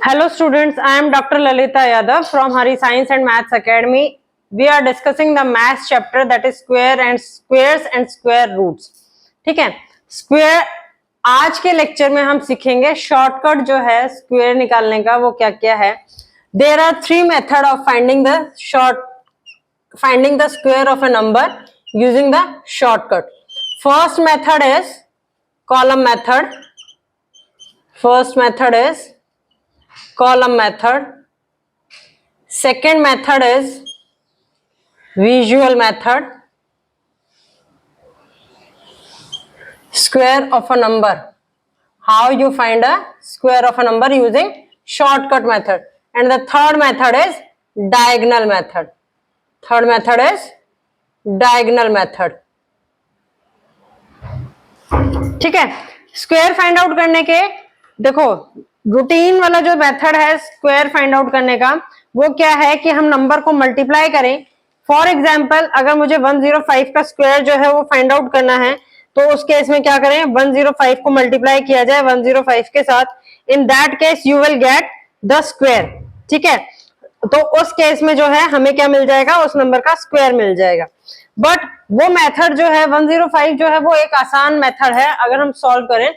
Hello students, I am Dr. Lalita Yadav from Hari Science and Maths Academy. We are discussing the maths chapter that is squares and square roots. ठीक है, square आज के lecture में हम सीखेंगे shortcut जो है square निकालने का वो क्या क्या है. There are three methods of finding the square of a number using the shortcut. First method is column method. First method is column method. Second method is visual method. Square of a number. How you find a square of a number using shortcut method. And the third method is diagonal method. Third method is diagonal method. ठीक है, square find out करने के देखो routine वाला जो method है square find out करने का वो क्या है कि हम नंबर को मल्टीप्लाई करें. फॉर एग्जांपल अगर मुझे 105 का स्क्वायर जो है वो फाइंड आउट करना है तो उस केस में क्या करें, 105 को मल्टीप्लाई किया जाए 105 के साथ. In that case you will get the square. ठीक है, तो उस केस में जो है हमें क्या मिल जाएगा, उस नंबर का स्क्वायर मिल जाएगा. बट वो मेथड जो है 105 जो है वो एक आसान मेथड है अगर हम सॉल्व करें.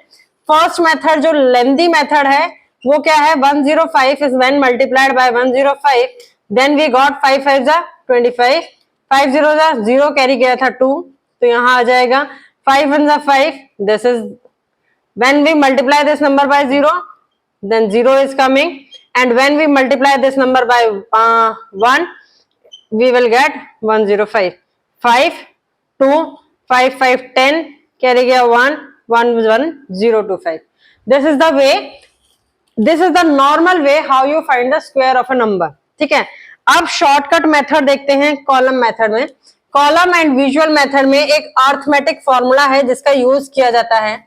फर्स्ट मेथड जो लेंथी मेथड है वो क्या है, 105 is when multiplied by 105 then we got 5 5 जा 25, 5 0 जा 0 कैरी किया था 2 तो यहाँ आ जाएगा 5 1 जा 5. This is when we multiply this number by 0 then 0 is coming and when we multiply this number by 1 we will get 105. 5 2 5 5 10 carry गया 1 1 1 0 2 5. This is the way, this is the normal way how you find the square of a number. ठीक है, अब shortcut method देखते हैं column method में. Column and visual method में एक arithmetic formula है जिसका यूज किया जाता है.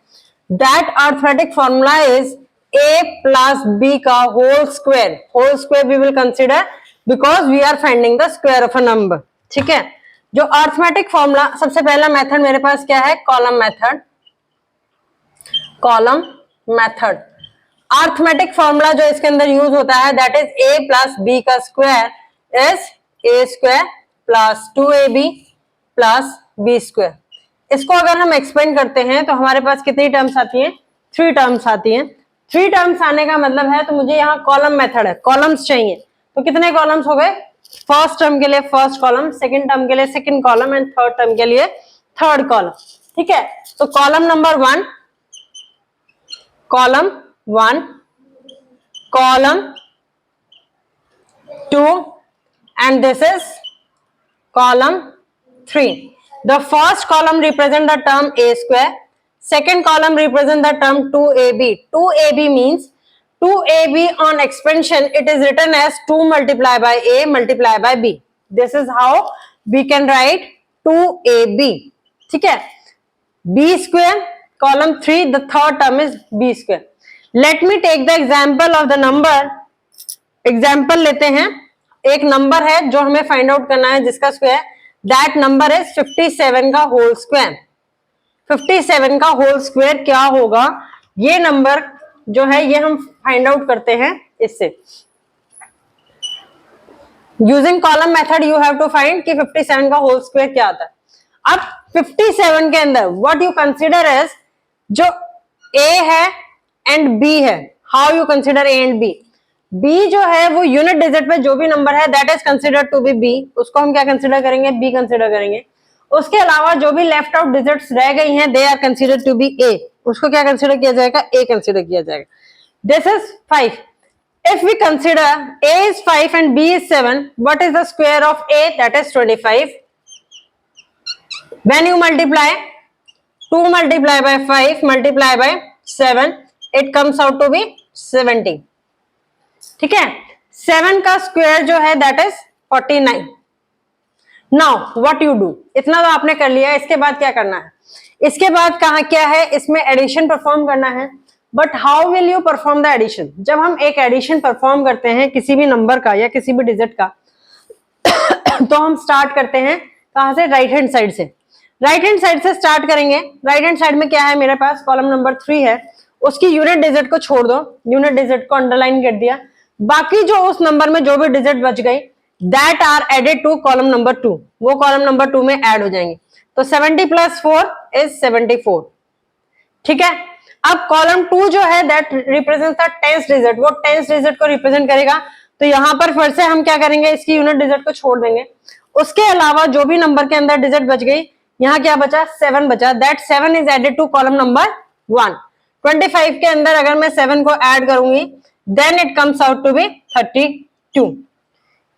That arithmetic formula is a plus b का whole square we will consider because we are finding the square of a number. ठीक है, जो अर्थमेटिक फॉर्मूला सबसे पहला मेथड मेरे पास क्या है, column method. Column method arithmetic formula जो इसके अंदर यूज होता है that is a plus b का square is a square plus 2ab plus b square. इसको अगर हम एक्सपेंड करते हैं तो हमारे पास कितनी टर्म्स आती हैं, 3 टर्म्स आती हैं. 3 टर्म्स आने का मतलब है तो मुझे यहाँ कॉलम मेथड है, कॉलम्स चाहिए. तो कितने कॉलम्स हो गए, फर्स्ट टर्म के लिए फर्स्ट कॉलम, सेकंड टर्म के लिए second column and third term के लिए थर्ड कॉलम. ठीक है, तो column number 1, column 1, column 2 and this is column 3. The first column represent the term a square. Second column represent the term 2ab. 2ab means 2ab on expansion it is written as 2 multiplied by a multiplied by b. This is how we can write 2ab. ठीक है, b square column 3 the third term is b square. Let me take the example of the number. Example लेते हैं, एक number है जो हमें find out करना है जिसका स्क्वायर दैट नंबर इज 57 का होल स्क्वायर. 57 का होल स्क्वायर क्या होगा, ये नंबर जो है ये हम फाइंड आउट करते हैं इससे. Using column method you have to find कि 57 का होल स्क्वायर क्या आता है. अब 57 के अंदर व्हाट यू कंसीडर एज जो a है एंड b है. How you consider a and b. b जो है वो यूनिट डिजिट पे जो भी नंबर है that is considered to be b, उसको हम क्या कंसीडर करेंगे, b कंसीडर करेंगे. उसके अलावा जो भी लेफ्ट आउट डिजिट्स रह गई हैं they are considered to be a, उसको क्या कंसीडर किया जाएगा, a कंसीडर किया जाएगा. This is 5. If we consider a is 5 and b is 7, what is the square of a, that is 25. When you multiply 2 multiply by 5 multiply by 7 it comes out to be 70. ठीक है, 7 का square जो है that is 49. Now what you do, इतना तो आपने कर लिया, इसके बाद क्या करना है, इसके बाद कहा क्या है, इसमें एडिशन परफॉर्म करना है. But how will you perform the addition. जब हम एक एडिशन परफॉर्म करते हैं किसी भी नंबर का या किसी भी डिजिट का तो हम स्टार्ट करते हैं कहां से, राइट हैंड साइड से. राइट हैंड साइड से स्टार्ट करेंगे. राइट हैंड साइड में क्या है मेरे पास, कॉलम नंबर 3 है, उसकी यूनिट डिजिट को छोड़ दो, यूनिट डिजिट को अंडरलाइन कर दिया, बाकी जो उस नंबर में जो भी डिजिट बच गई that are added to column number 2, वो कॉलम नंबर 2 में ऐड हो जाएंगे। तो 70 + 4 इज 74। ठीक है, अब कॉलम 2 जो है that represent the tenth digit, वो टेंथ डिजिट को रिप्रेजेंट करेगा। तो यहां पर फिर से हम क्या करेंगे, इसकी यूनिट डिजिट को छोड़ देंगे, उसके अलावा जो भी नंबर के अंदर डिजिट बच गई, यहाँ क्या बचा, 7 बचा, that 7 is added to column number 1। 25 के अंदर अगर मैं 7 को ऐड करूंगी then it comes out to be 32।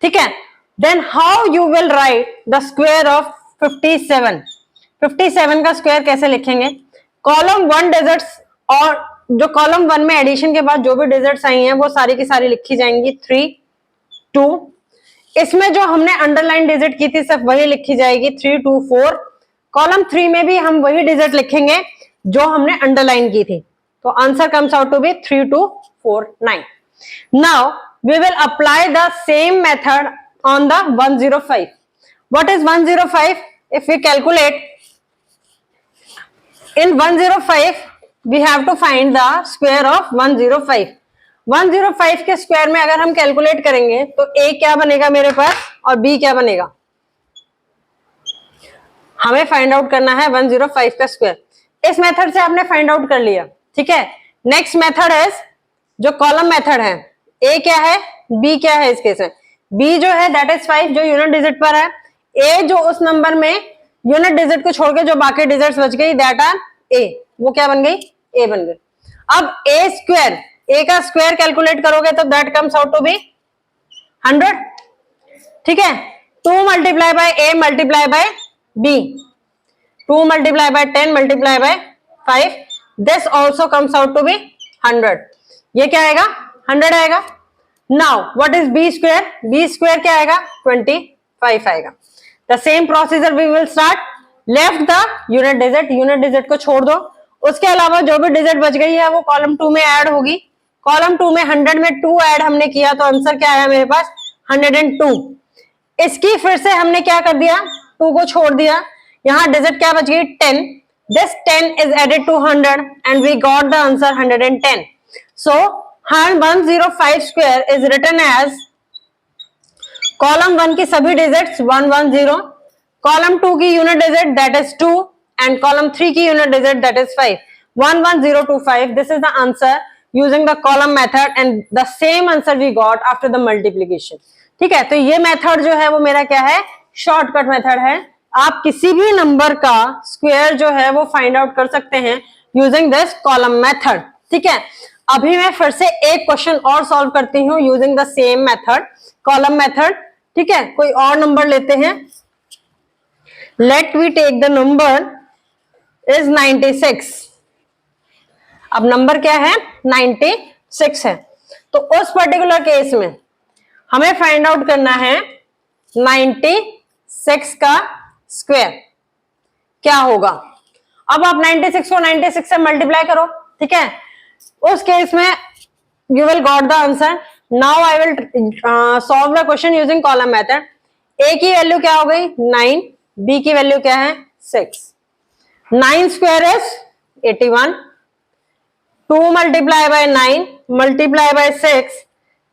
ठीक है, then how you will write the square of 57। 57 का स्क्वायर कैसे लिखेंगे, कॉलम 1 डिजिट्स, और जो कॉलम 1 में एडिशन के बाद जो भी डिजिट्स आई हैं वो सारी की सारी लिखी जाएंगी, 3 2। इसमें जो हमने अंडरलाइन डिजिट की थी सिर्फ वही लिखी जाएगी, 3 2 4। कॉलम 3 में भी हम वही डिजिट लिखेंगे जो हमने अंडरलाइन की थी। तो answer comes out to be 3249। Now we will apply the same method on the 105। What is 105? If we calculate in 105 we have to find the square of 105। 105 के स्क्वायर में अगर हम कैलकुलेट करेंगे तो a क्या बनेगा मेरे पास और b क्या बनेगा, हमें फाइंड आउट करना है 105 का स्क्वायर। इस मेथड से आपने फाइंड आउट कर लिया। ठीक है, नेक्स्ट मेथड है जो कॉलम मेथड है, a क्या है b क्या है, इस केस में b जो है दैट इज 5 जो यूनिट डिजिट पर है, a जो उस नंबर में यूनिट डिजिट को छोड़ के जो बाकी डिजिट्स बच गई दैट आर a, वो क्या बन गई, a बन गई। अब a स्क्वायर, a का स्क्वायर कैलकुलेट करोगे तो that comes out to be 100। ठीक है, 2 × a × b, 2 × 10 × 5, this also comes out to be 100। ये क्या आएगा, 100 आएगा। Now what is b square, b square क्या आएगा, 25 आएगा। The same procedure we will start, left the unit digit, unit digit को छोड़ दो, उसके अलावा जो भी डिजिट बच गई है वो कॉलम 2 में ऐड होगी। कॉलम 2 में 100 में 2 ऐड हमने किया तो आंसर क्या आया मेरे पास, 102। इसकी फिर से हमने क्या कर दिया, 2 को छोड़ दिया, यहाँ डिजिट क्या बच गई, 10। This 10 is added to 100 and we got the answer 110। So 105 square is written as column 1 की सभी डिजिट्स 110, कॉलम 2 की unit digit that is 2 and column 3 की unit digit that is 5। 11025, this is the answer using the column method and the same answer we got after the multiplication. ठीक है, तो ये method जो है वो मेरा क्या है, शॉर्टकट मेथड है। आप किसी भी नंबर का स्क्वायर जो है वो फाइंड आउट कर सकते हैं यूजिंग दिस कॉलम मेथड। ठीक है, अभी मैं फिर से एक क्वेश्चन और सॉल्व करती हूँ using the same method, column method. ठीक है, कोई और नंबर लेते हैं, let we take the number is 96। अब नंबर क्या है, 96 है। तो उस पर्टिकुलर केस में हमें फाइंड आउट करना है 96 का स्क्वायर क्या होगा। अब आप 96 को 96 से मल्टीप्लाई करो। ठीक है, उस केस में you will got the answer। now I will solve the question using column method। a की वैल्यू क्या हो गई, 9, b की वैल्यू क्या है, 6। 9 स्क्वायर इज 81, 2 × 9 × 6।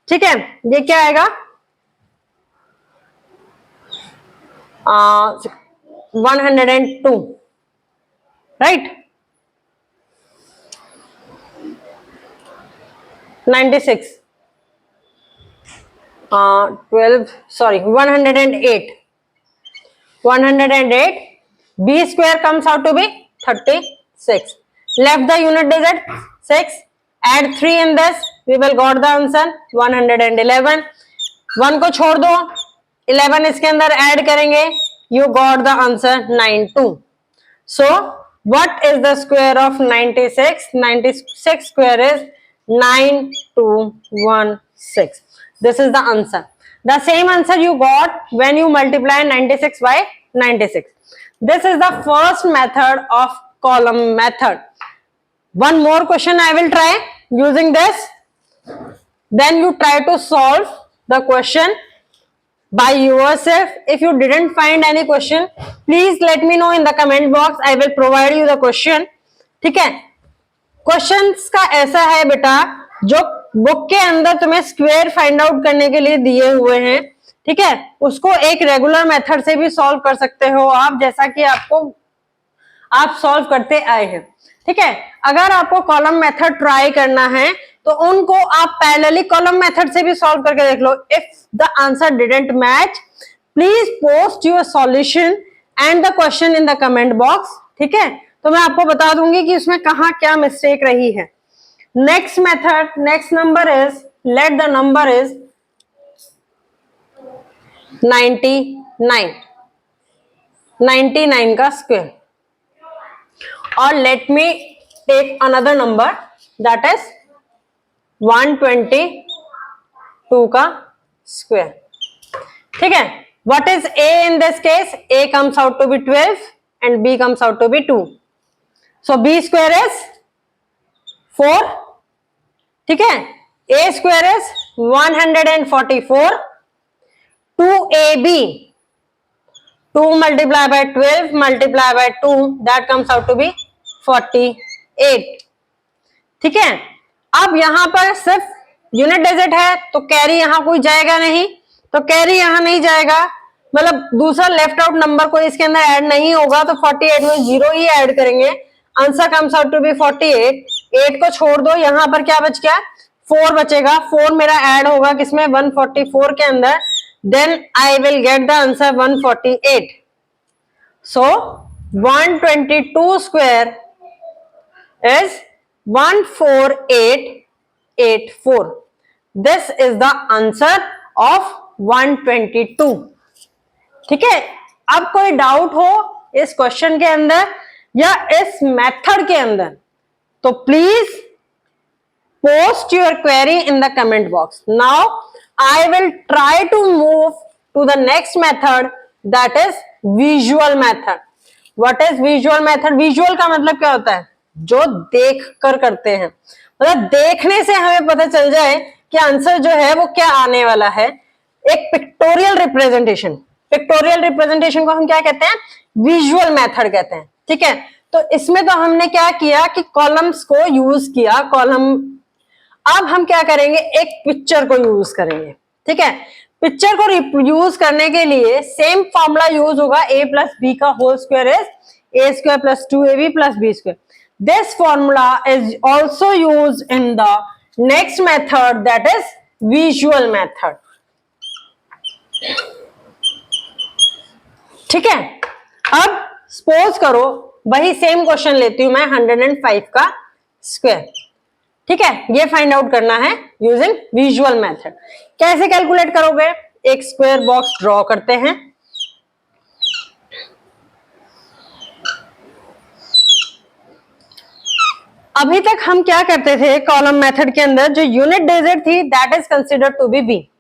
ठीक है, ये क्या आएगा, 102, right. 96 12 sorry 108 b square comes out to be 36। left the unit digit 6, add 3 in this, we will got the answer 111। 1 को छोड़ दो, 11 इसके अंदर ऐड करेंगे, you got the answer 92। so what is the square of 96? 96 square is 9216। this is the answer, the same answer you got when you multiply 96 by 96। this is the first method of column method। one more question I will try using this, then you try to solve the question by yourself। if you didn't find any question please let me know in the comment box, I will provide you the question। ठीक है, questions का ऐसा है बेटा, जो book के अंदर तुम्हें स्क्वायर फाइंड आउट करने के लिए दिए हुए हैं, ठीक है, उसको एक रेगुलर मेथड से भी सॉल्व कर सकते हो आप, जैसा कि आप सॉल्व करते आए हैं, ठीक है। अगर आपको कॉलम मेथड ट्राई करना है तो उनको आप पैरेलली कॉलम मेथड से भी सॉल्व करके देख लो। If the answer didn't match, please post your solution and the question in the comment box, ठीक है। तो मैं आपको बता दूंगी कि उसमें कहां क्या मिस्टेक रही है। Next method, next number is, let the number is 99, 99 का स्क्वायर, और let me take another number that is 122 का स्क्वायर, ठीक है। What is a in this case? a comes out to be 12 and b comes out to be 2, so b square is 4, ठीक है। a square is 144, 2ab, 2 multiplied by 12 multiplied by 2, that comes out to be 48, ठीक है। अब यहां पर सिर्फ unit digit है तो कैरी यहां कोई जाएगा नहीं, तो कैरी यहां नहीं जाएगा, मतलब दूसरा लेफ्ट आउट नंबर कोई इसके अंदर ऐड नहीं होगा, तो 48 में 0 ही ऐड करेंगे, answer comes out to be 48। 8 को छोड़ दो, यहां पर क्या बच गया, 4 बचेगा, 4 मेरा ऐड होगा किसमें, 144 के अंदर, then I will get the answer 148। So 122 square is 14884. This is the answer of 122, ठीक है। अब कोई डाउट हो इस क्वेश्चन के अंदर या इस मेथड के अंदर, तो please post your query in the comment box. Now I will try to move to the next method, that is visual method. What is visual method? Visual का मतलब क्या होता है, जो देख कर करते हैं, मतलब देखने से हमें पता चल जाए कि आंसर जो है वो क्या आने वाला है। एक पिक्टोरियल रिप्रेजेंटेशन, पिक्टोरियल रिप्रेजेंटेशन को हम क्या कहते हैं, विजुअल मेथड कहते हैं, ठीक है। तो इसमें तो हमने क्या किया कि कॉलम्स को यूज किया, कॉलम। अब हम क्या करेंगे, एक पिक्चर को यूज करेंगे, ठीक है। पिक्चर को यूज करने के लिए सेम फॉर्मूला यूज होगा, a प्लस बी का whole square is a square plus 2ab plus b square. This formula is also used in the next method, that is visual method, ठीक है। अब suppose करो वही सेम क्वेश्चन लेती हूं मैं, 105 का स्क्वायर, ठीक है। ये फाइंड आउट करना है यूजिंग विजुअल मेथड। कैसे कैलकुलेट करोगे, एक स्क्वायर बॉक्स ड्रॉ करते हैं, अभी तक हम क्या करते थे कॉलम मेथड के अंदर, जो यूनिट डिजिट थी that is considered to be b.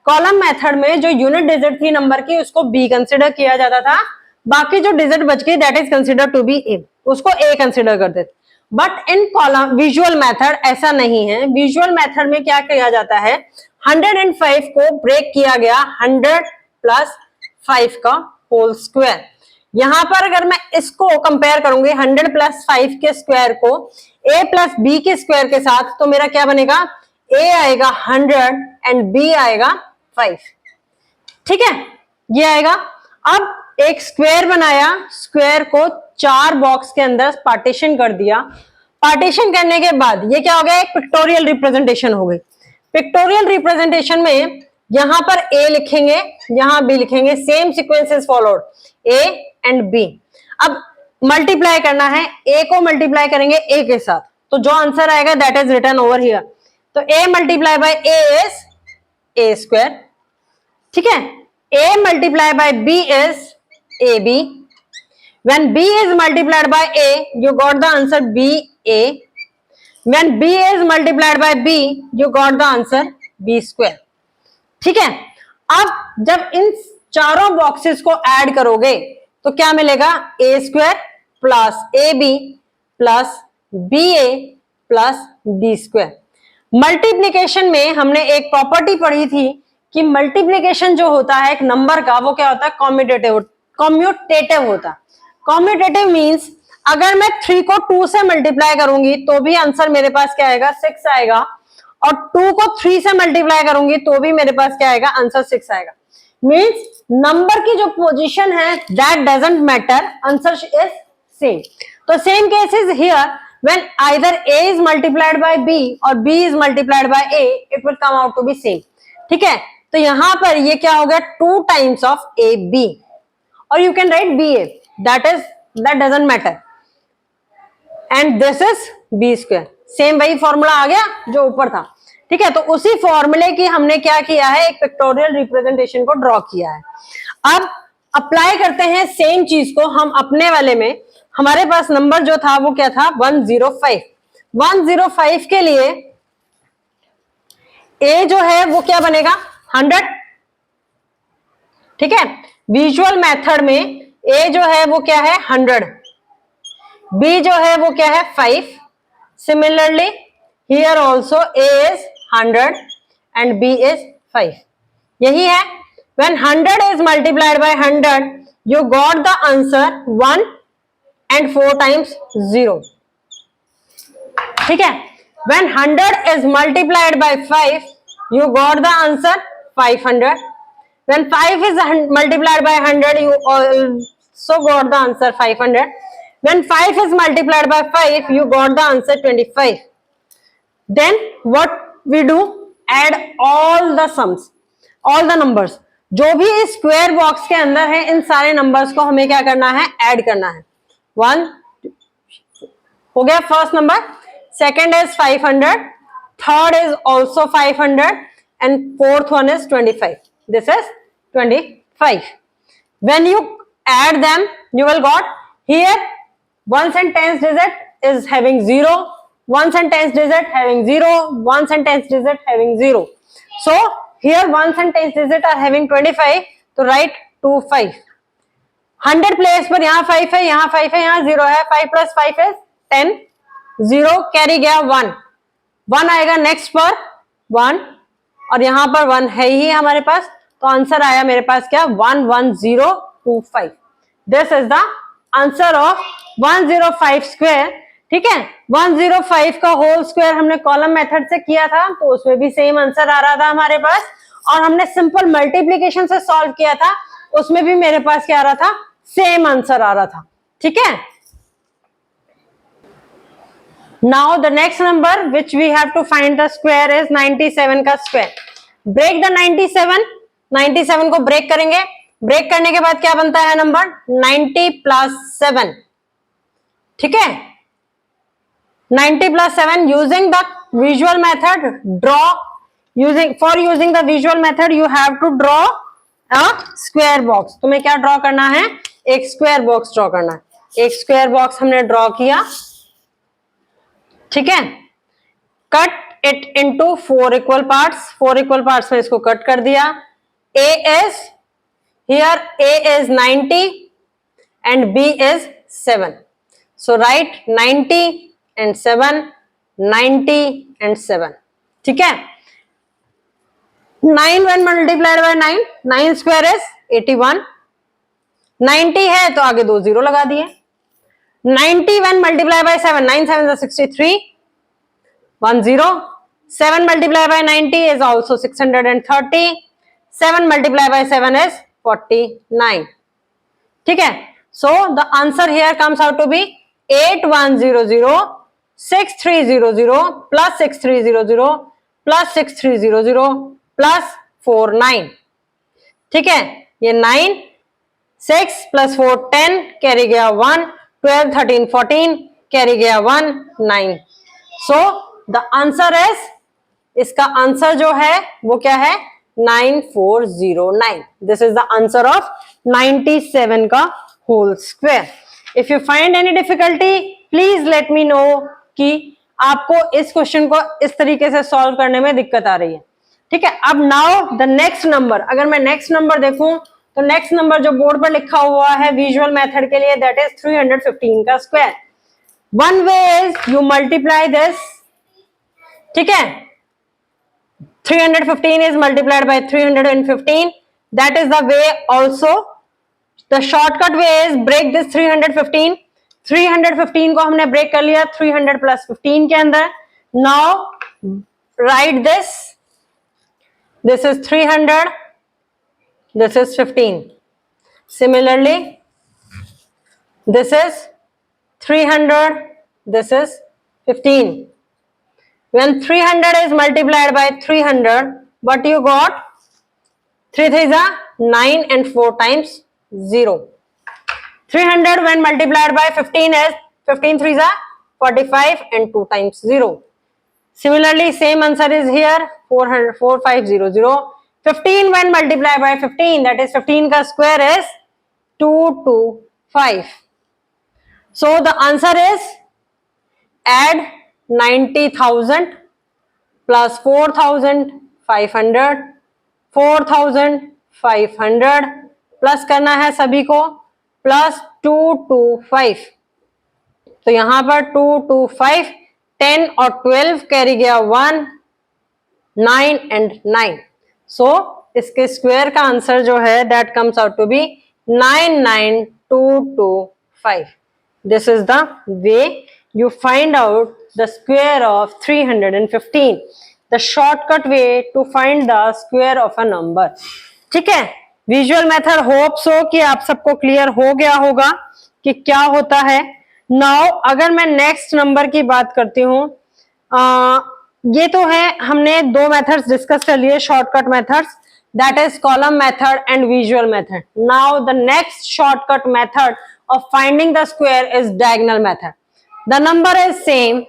Column method में जो यूनिट डिजिट थी नंबर की उसको बी कंसिडर किया जाता था, बाकी जो डिजिट बच गई that is considered to be a, उसको ए कंसिडर करते थे। But in column visual method ऐसा नहीं है। विजुअल मेथड में क्या किया जाता है, 105 को ब्रेक किया गया 100 प्लस 5 का होल स्क्वायर। यहां पर अगर मैं इसको कंपेयर करूंगी 100 प्लस 5 के स्क्वायर को a प्लस बी के स्क्वायर के साथ, तो मेरा क्या बनेगा, a आएगा 100 एंड b आएगा 5, ठीक है, ये आएगा। अब एक स्क्वायर बनाया, स्क्वायर को 4 बॉक्स के अंदर पार्टीशन कर दिया। पार्टीशन करने के बाद ये क्या हो गया, एक पिक्टोरियल रिप्रेजेंटेशन हो गई। पिक्टोरियल रिप्रेजेंटेशन में यहां पर a लिखेंगे, यहां b लिखेंगे, same sequences followed, a and b। अब मल्टीप्लाई करना है, a को मल्टीप्लाई करेंगे a के साथ, तो जो आंसर आएगा that is written over here. तो a multiply by a is a square, ठीक है। a multiply by b is ab। When b is multiplied by a you got the answer ba। When b is multiplied by b you got the answer b square, ठीक है। अब जब इन चारों boxes को add करोगे तो क्या मिलेगा, a square plus a b plus b a plus b square. Multiplication में हमने एक प्रॉपर्टी पढ़ी थी कि मल्टीप्लीकेशन जो होता है एक नंबर का, वो क्या होता है, कॉम्यूटेटिव होता है। कॉम्यूटेटिव मींस अगर मैं 3 को 2 से मल्टीप्लाई करूंगी तो भी आंसर मेरे पास क्या आएगा, 6 आएगा, और 2 को 3 से मल्टीप्लाई करूंगी तो भी मेरे पास क्या आएगा, आंसर 6 आएगा। मीन्स नंबर की जो पोजीशन है that doesn't matter, answer is same. तो same case is here, when either a is multiplied by b और b is multiplied by a, it will come out to be same। ठीक है, तो यहां पर ये क्या हो गया, 2 times of a b, और you can write b a, that doesn't matter, and this is b square। Same वही फॉर्मूला आ गया जो ऊपर था। ठीक है, तो उसी फॉर्मूले की हमने क्या किया है, एक पिक्टोरियल रिप्रेजेंटेशन को ड्रॉ किया है। अब अप्लाई करते हैं सेम चीज को हम अपने वाले में। हमारे पास नंबर जो था वो क्या था, 105। 105 के लिए a जो है वो क्या बनेगा, 100। ठीक है, विजुअल मेथड में a जो है वो क्या है, 100, b जो है वो क्या है, 5। Similarly here also a is 100 and b is 5। यही है, when 100 is multiplied by 100 you got the answer 1 and 4 times 0। ठीक है, when 100 is multiplied by 5 you got the answer 500। when 5 is multiplied by 100 you also got the answer 500। when 5 is multiplied by 5 you got the answer 25। then what we do, add all the sums, all the numbers, जो भी इस square box के अंदर है इन सारे numbers को हमें क्या करना है, ऐड करना है। 1 हो गया first number, second is 500, third is also 500 and fourth one is 25। This is 25। when you add them you will got here ones and tens digit is having 0, ones and tens digit having 0, ones and tens digit having 0। so here ones and tens digit are having 25, तो write 25। 100 place पर यहाँ 5 है, यहाँ 5 है, यहाँ 0 है, 5 plus 5 है 10, 0 carry गया 1, 1 आएगा नेक्स्ट पर 1, और यहाँ पर 1 है ही हमारे पास, तो आंसर आया मेरे पास क्या, 11025। This is the answer of 105 square. ठीक है, 105 का होल स्क्वायर हमने कॉलम मेथड से किया था, तो उसमें भी सेम आंसर आ रहा था हमारे पास, और हमने सिंपल मल्टीप्लीकेशन से सॉल्व किया था, उसमें भी मेरे पास क्या आ रहा था, सेम आंसर आ रहा था। ठीक है, now the next number which we have to find the square is 97 का स्क्वायर। ब्रेक द 97, 97 को ब्रेक करेंगे, ब्रेक करने के बाद क्या बनता है नंबर, 90 प्लस 7। ठीक है, 90 plus 7 using the visual method, draw for using the visual method you have to draw a square box। तुम्हें क्या ड्रॉ करना है, एक स्क्वायर बॉक्स ड्रॉ करना है। एक स्क्वायर बॉक्स हमने ड्रॉ किया। ठीक है, cut it into 4 equal parts, 4 equal parts में इसको कट कर दिया। a is here, a is 90 and b is 7, so write 90 and 7, 90 and 7। ठीक है, 9 when multiplied by 9, 9 square is 81। 90 है तो आगे 2 0 लगा दिए। 90 when multiplied by 7, 9 7 is 63, 1 0। 7 multiplied by 90 is also 630, 7 multiplied by 7 is 49। ठीक है, so the answer here comes out to be 8100 6300 plus 6300 plus 6300 plus 49। ठीक है, ये 9, 6 plus 4 10 कैरी गया 1, 12 13 14 कैरी गया 1 9। सो द आंसर इज, इसका आंसर जो है वो क्या है, 9409। This is the answer of 97 का whole square. If you find any difficulty please let me know कि आपको इस क्वेश्चन को इस तरीके से सॉल्व करने में दिक्कत आ रही है। ठीक है, अब नाउ द नेक्स्ट नंबर, अगर मैं नेक्स्ट नंबर देखूं तो नेक्स्ट नंबर जो बोर्ड पर लिखा हुआ है विजुअल मेथड के लिए, दैट इज 315 का square. One way is you multiply this. ठीक है, 315 is multiplied by 315, that is the way also। The shortcut way is break this 315, 315 को हमने ब्रेक कर लिया 300 प्लस 15 के अंदर. Now right this is 300, this is 15. Similarly, this is 300, this is 15. When 300 is multiplied by 300, what you got? 3 3s are 9 and 4 times 0. 300 when multiplied by 15 is 15 3s are 45 and 2 times 0. Similarly, same answer is here 400 4500. 15 when multiplied by 15, that is 15 का square is 225. So the answer is add 90,000 plus 4,500, 4,500 plus करना है सभी को plus 225. तो यहां पर 225, 10 और 12 carry गया 1, 9 एंड 9. सो इसके स्क्वायर का आंसर जो है that comes out to be 99225. This is the way you find out the square of 315, the shortcut way to find the square of a number. ठीक है, विजुअल मेथड होप सो कि आप सबको clear हो गया होगा कि क्या होता है. नाउ अगर मैं नेक्स्ट नंबर की बात करती हूं, ये तो है हमने दो मेथड्स डिस्कस कर लिए shortcut methods, that is column method and visual method. Now the next shortcut method of finding the square is diagonal method. The number is same,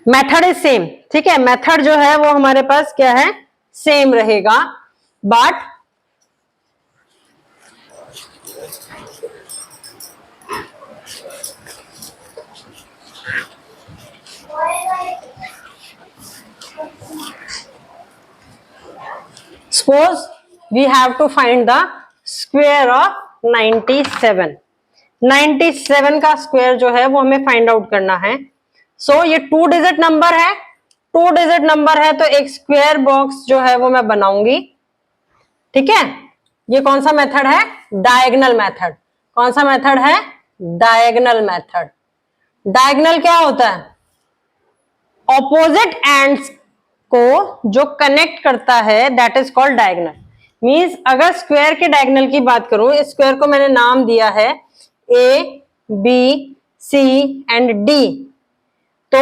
method is same. ठीक है, मेथड जो है वो हमारे पास क्या है, सेम रहेगा, but suppose we have to find the square of 97. 97 का स्क्वायर जो है वो हमें फाइंड आउट करना है. सो ये 2 डिजिट नंबर है, 2 डिजिट नंबर है तो एक स्क्वायर बॉक्स जो है वो मैं बनाऊंगी. ठीक है, ये कौन सा मेथड है, डायगोनल मेथड. कौन सा मेथड है, डायगोनल मेथड. डायगोनल क्या होता है, ऑपोजिट एंड्स को जो कनेक्ट करता है that is called diagonal. Means अगर स्क्वायर के डायगोनल की बात करूं, इस स्क्वायर को मैंने नाम दिया है A B C and D, तो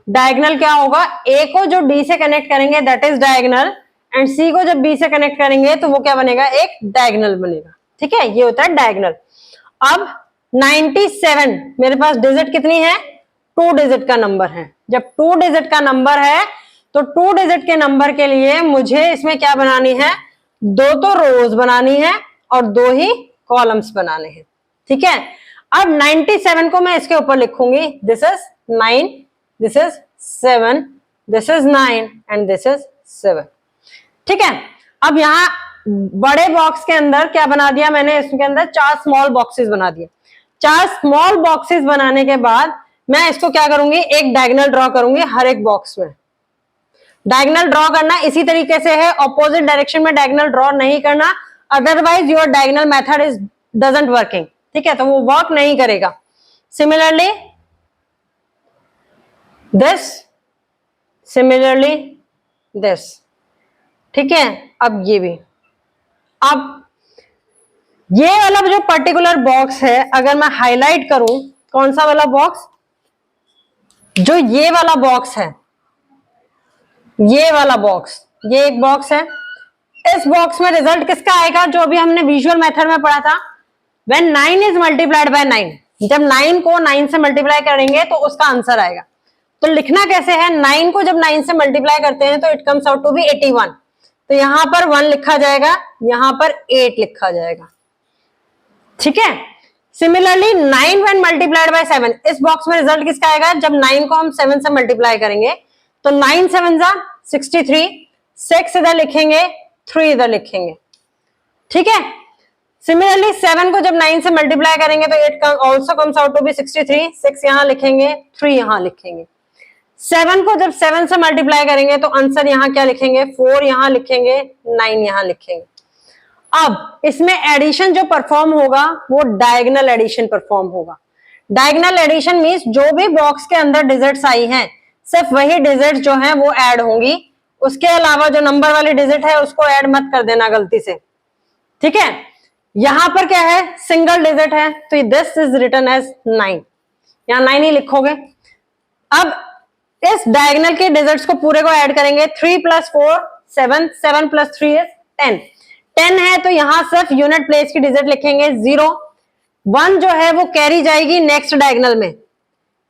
डायगोनल क्या होगा, ए को जो डी से कनेक्ट करेंगे that is diagonal, and C को जब बी से कनेक्ट करेंगे तो वो क्या बनेगा, एक डायगोनल बनेगा. ठीक है, ये होता है डायगोनल. अब 97 मेरे पास डिजिट कितनी है, 2 डिजिट का नंबर है. जब 2 डिजिट का नंबर है तो 2 डिजिट के नंबर के लिए मुझे इसमें क्या बनानी है, 2 तो रोज बनानी है और 2 ही कॉलम्स बनाने हैं. ठीक है, अब 97 को मैं इसके ऊपर लिखूंगी, this is 9, this is 7, this is 9 and this is 7. ठीक है, अब यहाँ बड़े बॉक्स के अंदर क्या बना दिया मैंने, इसके अंदर 4 स्मॉल बॉक्सेस बना दिए. 4 स्मॉल बॉक्सेस बनाने के बाद मैं इसको क्या करूंगी, एक डायगोनल ड्रॉ करूंगी हर एक बॉक्स में. डायगोनल ड्रॉ करना इसी तरीके से है, ऑपोजिट डायरेक्शन में डायगोनल ड्रॉ नहीं करना, otherwise your diagonal method is doesn't working. ठीक है, तो वो वर्क नहीं करेगा. Similarly this. ठीक है, अब ये भी, अब ये वाला जो पर्टिकुलर बॉक्स है अगर मैं हाईलाइट करूं, कौन सा वाला बॉक्स, जो ये वाला बॉक्स है, ये वाला बॉक्स, ये एक बॉक्स है. इस बॉक्स में रिजल्ट किसका आएगा, जो अभी हमने विजुअल मेथड में पढ़ा था, व्हेन 9 इज मल्टीप्लाइड बाय 9, जब 9 को 9 से मल्टीप्लाई करेंगे तो उसका आंसर आएगा. तो लिखना कैसे है, 9 को जब 9 से मल्टीप्लाई करते हैं तो it comes out to be 81. तो यहां पर 1 लिखा जाएगा, यहां पर 8 लिखा जाएगा. ठीक है, सिमिलरली 9 व्हेन मल्टीप्लाइड बाय 7, इस बॉक्स में रिजल्ट किसका आएगा, जब 9 को हम 7 से मल्टीप्लाई करेंगे तो 9 7 जा 63, 6 इधर लिखेंगे, 3 इधर लिखेंगे. ठीक है, सिमिलरली 7 को जब 9 से मल्टीप्लाई करेंगे तो it also comes out to be 63, 6 यहां लिखेंगे, 3 यहां लिखेंगे. 7 को जब 7 से मल्टीप्लाई करेंगे तो आंसर यहां क्या लिखेंगे, 4 यहां लिखेंगे, 9 यहां लिखेंगे. अब इसमें एडिशन जो परफॉर्म होगा वो डायगोनल एडिशन परफॉर्म होगा. डायगोनल एडिशन मीन्स जो भी बॉक्स के अंदर डिजिट्स आई हैं सिर्फ वही डिजिट जो है वो ऐड होंगी, उसके अलावा जो नंबर वाली डिजिट है उसको ऐड मत कर देना गलती से, ठीक है। यहां पर क्या है, सिंगल डिजिट है, तो दिस इज रिटन एज 9, यहां 9 ही लिखोगे। अब इस डायगोनल के डिजिट्स को पूरे को ऐड करेंगे, 3 + 4 7, 7 + 3 is 10, 10 है तो यहां सिर्फ यूनिट प्लेस की डिजिट लिखेंगे 0, 1 जो है वो कैरी जाएगी नेक्स्ट डायगोनल में,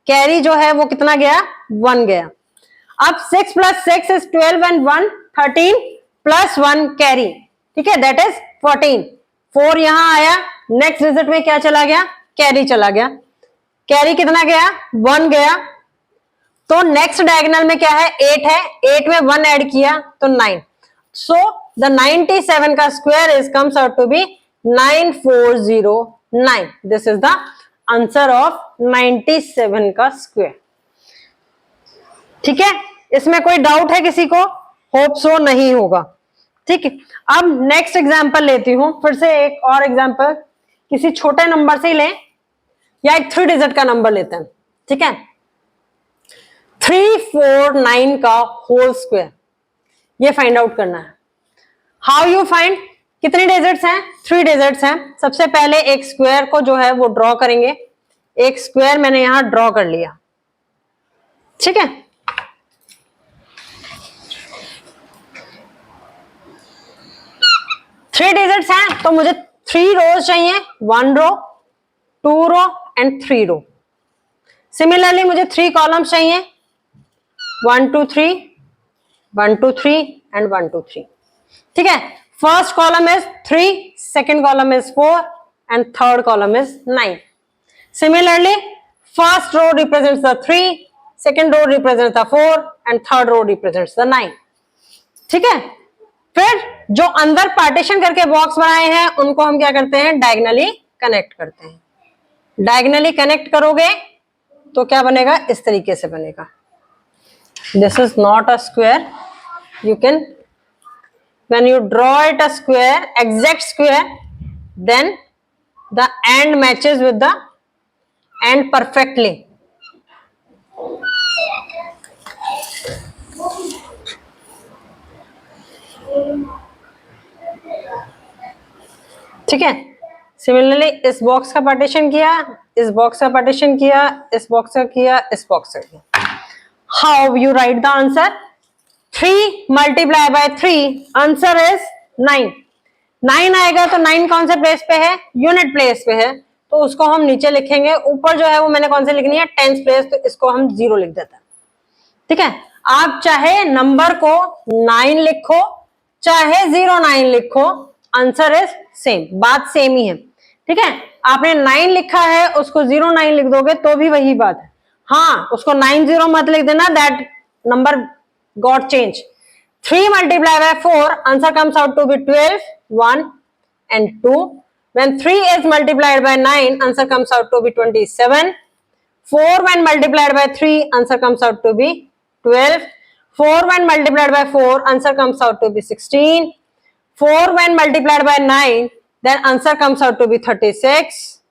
कैरी जो है वो कितना गया, 1 गया। अब 6 + 6 is 12 and 1 13 + 1 कैरी, ठीक है, दैट इज 14, 4 यहां आया, नेक्स्ट डिजिट में क्या चला गया, कैरी चला गया, कैरी कितना गया, 1 गया। तो नेक्स्ट डायगोनल में क्या है, 8 है, 8 में 1 ऐड किया तो 9, सो द 97 का square is comes out to be 9409, this is the answer of 97 का स्क्वायर, ठीक है। इसमें कोई डाउट है किसी को, होप सो नहीं होगा, ठीक है। अब नेक्स्ट एग्जांपल लेती हूं, फिर से एक और एग्जांपल किसी छोटे नंबर से ही लें या एक 3 डिजिट का नंबर लेते हैं, ठीक है। 349 का होल स्क्वायर ये फाइंड आउट करना है। हाउ यू फाइंड, कितने डिजिट्स हैं, 3 डिजिट्स हैं। सबसे पहले एक स्क्वायर को जो है वो ड्रॉ करेंगे, एक स्क्वायर मैंने यहां ड्रॉ कर लिया, ठीक है। थ्री डिजिट्स हैं तो मुझे 3 रोज चाहिए, 1 रो 2 रो एंड 3 रो। सिमिलरली मुझे 3 कॉलम्स चाहिए, 1 2 3 1 2 3 एंड 1 2 3, ठीक है। First column is 3, second column is 4 and third column is 9। Similarly first row represents the 3, second row represents the 4 and third row represents the 9, ठीक है। फिर जो अंदर पार्टीशन करके बॉक्स बनाए हैं उनको हम क्या करते हैं, डायगोनली कनेक्ट करते हैं। डायगोनली कनेक्ट करोगे तो क्या बनेगा, इस तरीके से बनेगा। This is not a square, you can when you draw it a square, exact square, then the end matches with the end perfectly, ठीक है। सिमिलरली इस बॉक्स का पार्टीशन किया, इस बॉक्स का पार्टीशन किया, इस बॉक्स का किया, इस बॉक्स का किया। How you right the answer, 3 × 3 answer is 9, 9 आएगा तो 9 कौन से प्लेस पे है, यूनिट प्लेस पे है, तो उसको हम नीचे लिखेंगे। ऊपर जो है वो मैंने कौन से लिखनी है, टेंस प्लेस, तो इसको हम 0 लिख देते हैं, ठीक है। आप चाहे नंबर को 9 लिखो चाहे 09 लिखो, आंसर इज सेम, बात सेम ही है, ठीक है। आपने 9 लिखा है उसको 09 लिख दोगे तो भी वही बात है, हाँ उसको 90 मत लिख देना, that number got change. 3 × 4 answer comes out to be 12, 1 and 2. When 3 is multiplied by 9, answer comes out to be 27. 4 when multiplied by 3, answer comes out to be 12. 4 when multiplied by 4, answer comes out to be 16. 4 when multiplied by 9, then answer comes out to be 36.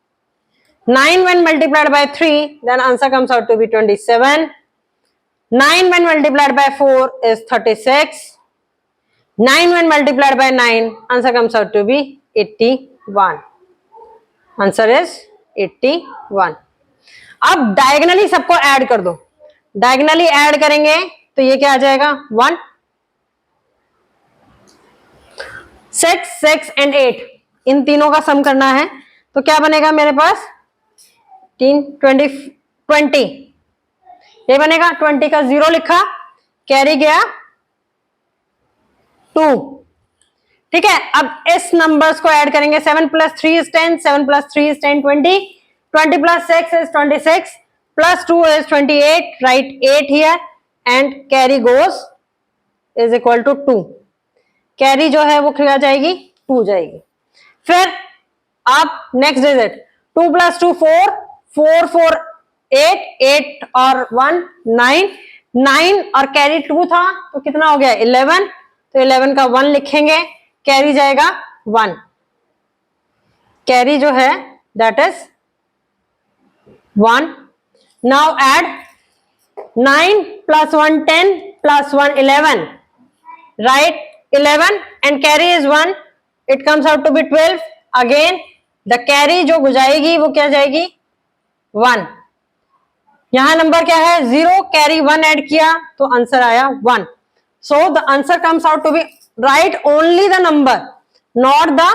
9 when multiplied by 3, then answer comes out to be 27. 9 when multiplied by 4 is 36. 9 when multiplied by 9, answer comes out to be 81. Answer is 81. अब diagonally सबको add कर दो, diagonally add करेंगे तो ये क्या आ जाएगा, 1 6 6 and 8, इन तीनों का सम करना है तो क्या बनेगा मेरे पास, 20, ये बनेगा। 20 का 0 लिखा, कैरी गया 2, ठीक है। अब इस नंबर्स को ऐड करेंगे, 7 + 3 is 10, 7 + 3 is 10, 20, 20 + 6 is 26, plus 2 is 28, write 8 here and carry goes is equal to 2, carry जो है वो क्या जाएगी, 2 जाएगी। फिर आप नेक्स्ट डिजिट, 2 + 2 4, 4 4 8, 8 और 1 9, 9 और कैरी 2 था तो कितना हो गया, 11, तो 11 का 1 लिखेंगे, कैरी जाएगा 1, कैरी जो है that is 1. Now add 9 plus 1 10 plus 1 11. Write 11 and carry is 1. It comes out to be 12. Again the carry जो जाएगी वो क्या जाएगी 1. यहां नंबर क्या है 0, कैरी 1 ऐड किया तो आंसर आया 1. So the answer comes out to be, write only the number, not the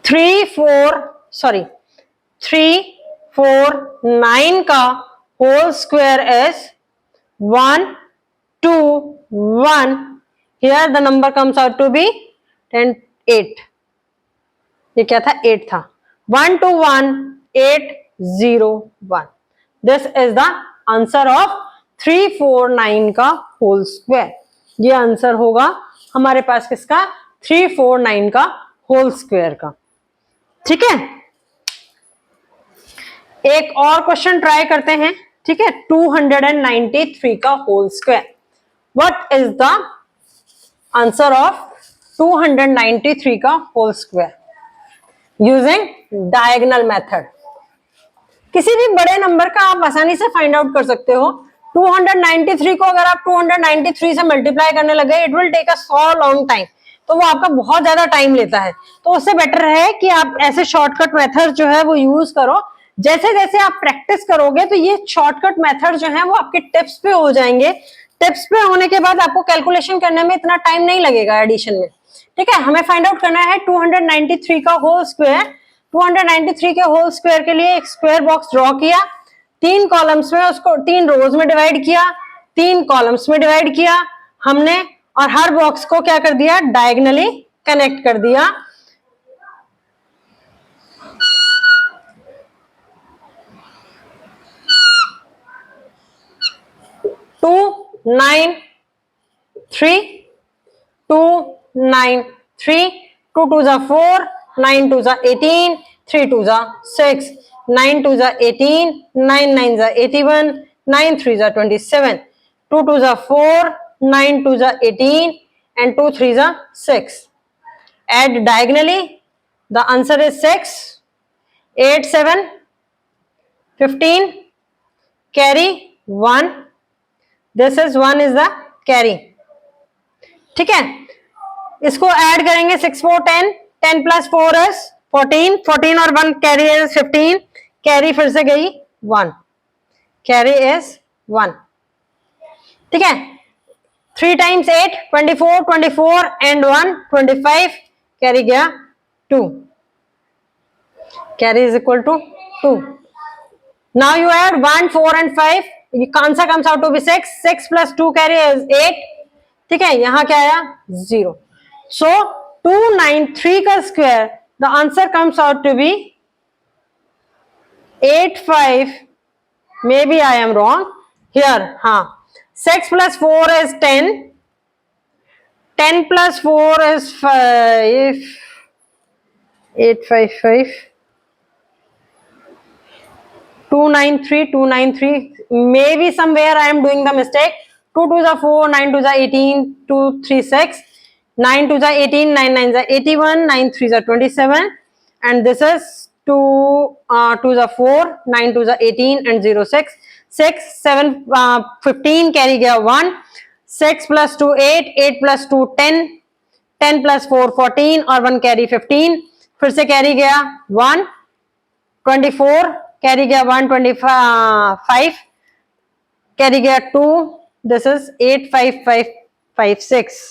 3 4 9 का whole square is 1 2 1. Here the number comes out to be 10 8. ये क्या था 8 था. 1 2 1 8 0 1. This is the answer of 349 का whole square. ये answer होगा हमारे पास किसका 349 का होल स्क्वायर का. ठीक है, एक और क्वेश्चन ट्राई करते हैं. ठीक है, 293 का whole square. What is the answer of 293 का whole square using diagonal method. किसी भी बड़े नंबर का आप आसानी से फाइंड आउट कर सकते हो. 293 को अगर आप 293 से मल्टीप्लाई करने लगे, it will take a so long time, तो वो आपका बहुत ज्यादा टाइम लेता है. तो उससे बेटर है कि आप ऐसे शॉर्टकट मेथड जो है वो यूज करो. जैसे जैसे आप प्रैक्टिस करोगे तो ये शॉर्टकट मेथड जो है वो आपके टिप्स पे हो जाएंगे. टिप्स पे होने के बाद आपको कैलकुलेशन करने में इतना टाइम नहीं लगेगा एडिशन में. ठीक है, हमें फाइंड आउट करना है 293 का होल स्क्वायर. 293 के होल स्क्वायर के लिए एक स्क्वायर बॉक्स ड्रॉ किया. 3 कॉलम्स में उसको 3 रोज में डिवाइड किया, 3 कॉलम्स में डिवाइड किया हमने, और हर बॉक्स को क्या कर दिया डायगोनली कनेक्ट कर दिया. टू 9 3 2 9 3 2 2 जा 4 9 2 जा 18 3 2 जा 6 9 2 जा 18 9 9 जा 81 9 3 जा 27 2 2 जा 4 9 2 जा 18 and 2 3 जा 6. Add diagonally. The answer is 6. 8 7 15. Carry 1. This is 1 is the carry. ठीक है, इसको ऐड करेंगे 6 4 10. 10 plus 4 is 14. 14 और 1 carry is 15. कैरी फिर से गई 1. Carry is 1. ठीक है, 3 times 8 24 24 and 1 25. कैरी गया 2. Carry is equal to 2. Now you add 1 4 and 5. Answer comes out to be 6. 6 plus 2 carry is 8. ठीक है, यहां क्या आया 0. सो 293 का square, the answer comes out to be 85. Maybe I am wrong here. 6 plus 4 is 10. 10 plus 4 is 5. 8 5 5 293 293. Maybe somewhere I am doing the mistake. 2 2 is 4, 9 2 is 18, 2 3 6, 9 2 is 18, 9 9 is 81, 9 3 is 27, and this is 2 2 is 4, 9 2 is 18 and 0 6 6 7 15. Carry गया 1. 6 plus 2 8, 8 plus 2 10, 10 plus 4 14 और 1 carry 15. फिर से carry गया 1. 24 carry गया 1. 25 carry गया 2. This is 8 5 5 5 6.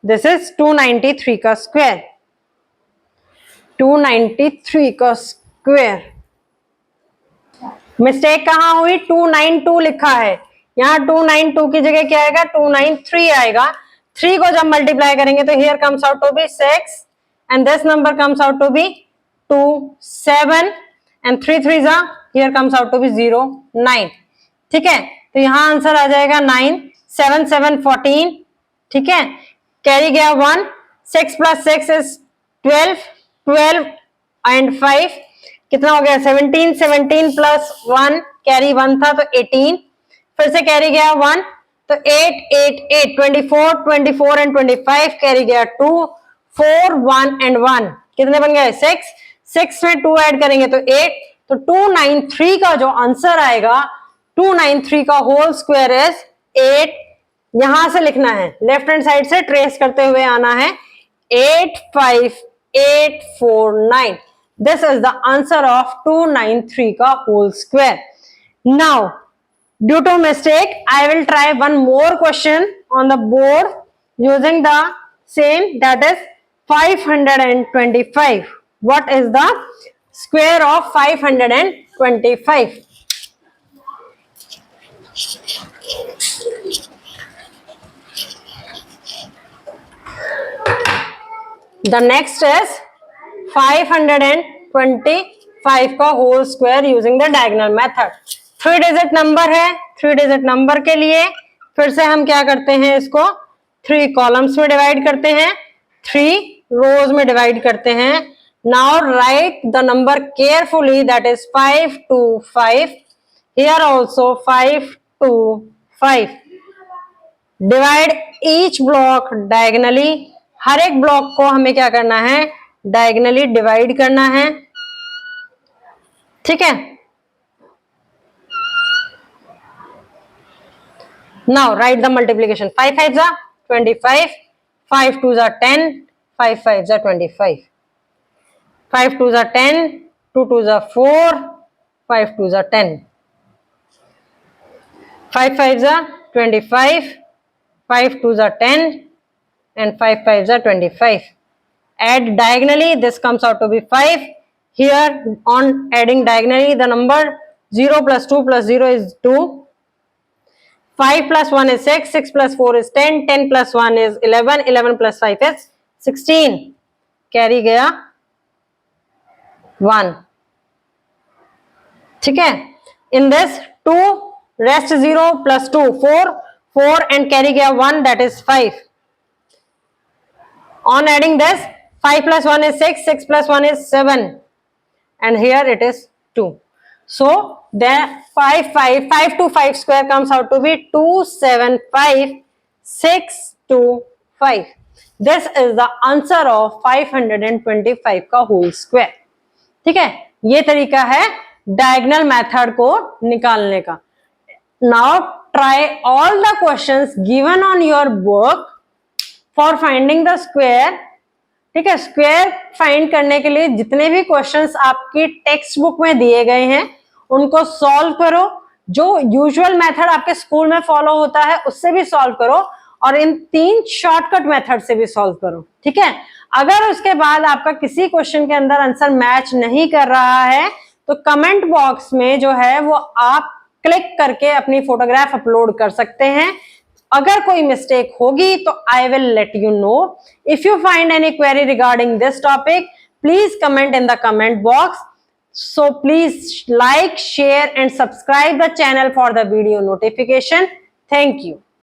This is 293 का square. 293 का square. Mistake कहां हुई, 292 लिखा है, यहाँ 292 की जगह क्या आएगा 293 आएगा. 3 को जब मल्टीप्लाई करेंगे तो here comes out to be 6 and this number comes out to be 2 7 and 3 3 जा here comes out to be 0 9. ठीक है, तो यहाँ आंसर आ जाएगा 9. 7 7 14. ठीक है, कैरी गया 1. 6 plus 6 is 12. 12 and 5 कितना हो गया 17. 17 plus 1 कैरी 1 था तो 18. फिर से कैरी गया 1 तो 8 8 8 24 24 and 25. कैरी गया 2 4 1 and 1 कितने बन गए 6. 6 में 2 ऐड करेंगे तो 8, तो 293 का जो आंसर आएगा 293 का होल स्क्वायर इज 8। यहां से लिखना है, लेफ्ट हैंड साइड से ट्रेस करते हुए आना है 85849। This is the answer of 293 का whole square. Now due to mistake I will try one more question on the board using the same, that is 525. What is the square of 525? The next is 525 का whole square using the diagonal method. 3 digit number है, 3 digit number के लिए फिर से हम क्या करते हैं, इसको 3 कॉलम्स में डिवाइड करते हैं, 3 रोज में डिवाइड करते हैं। Now write the number carefully, that is 525, here also 525। Divide each block diagonally, हर एक ब्लॉक को हमें क्या करना है, डायगोनली डिवाइड करना है, ठीक है। नाउ राइट द मल्टीप्लीकेशन, 5 5 जा 25, 5 2 जा 10, 5 5 जा 25, 5 2 जा 10, 2 2 जा 4, 5 2 जा 10, 5 5 जा 25, 5 2 जा 10 and 5 5 are 25. Add diagonally, this comes out to be 5. Here on adding diagonally, the number 0 plus 2 plus 0 is 2. 5 plus 1 is 6, 6 plus 4 is 10, 10 plus 1 is 11, 11 plus 5 is 16. Carry गया 1. ठीक है। In this 2 rest 0 plus 2 4, 4 and carry गया 1, that is 5. On adding this, 5 plus 1 is 6, 6 plus 1 is 7 and here it is 2. So then 5 to 5 square comes out to be 275625. This is the answer of 525 का whole square. ठीक है, ये तरीका है diagonal method को निकालने का। Now try all the questions given on your book for finding the square. ठीक है, स्क्वायर फाइंड करने के लिए जितने भी क्वेश्चंस आपकी टेक्स्ट बुक में दिए गए हैं उनको सॉल्व करो। जो यूजुअल मेथड आपके स्कूल में फॉलो होता है उससे भी सॉल्व करो और इन 3 शॉर्टकट मेथड से भी सॉल्व करो। ठीक है, अगर उसके बाद आपका किसी क्वेश्चन के अंदर आंसर मैच नहीं कर रहा है तो कमेंट बॉक्स में जो है वो आप क्लिक करके अपनी फोटोग्राफ अपलोड कर सकते हैं। अगर कोई मिस्टेक होगी तो I will let you know. If you find any query regarding this topic please comment in the comment box. So please like, share and subscribe the channel for the video notification. Thank you.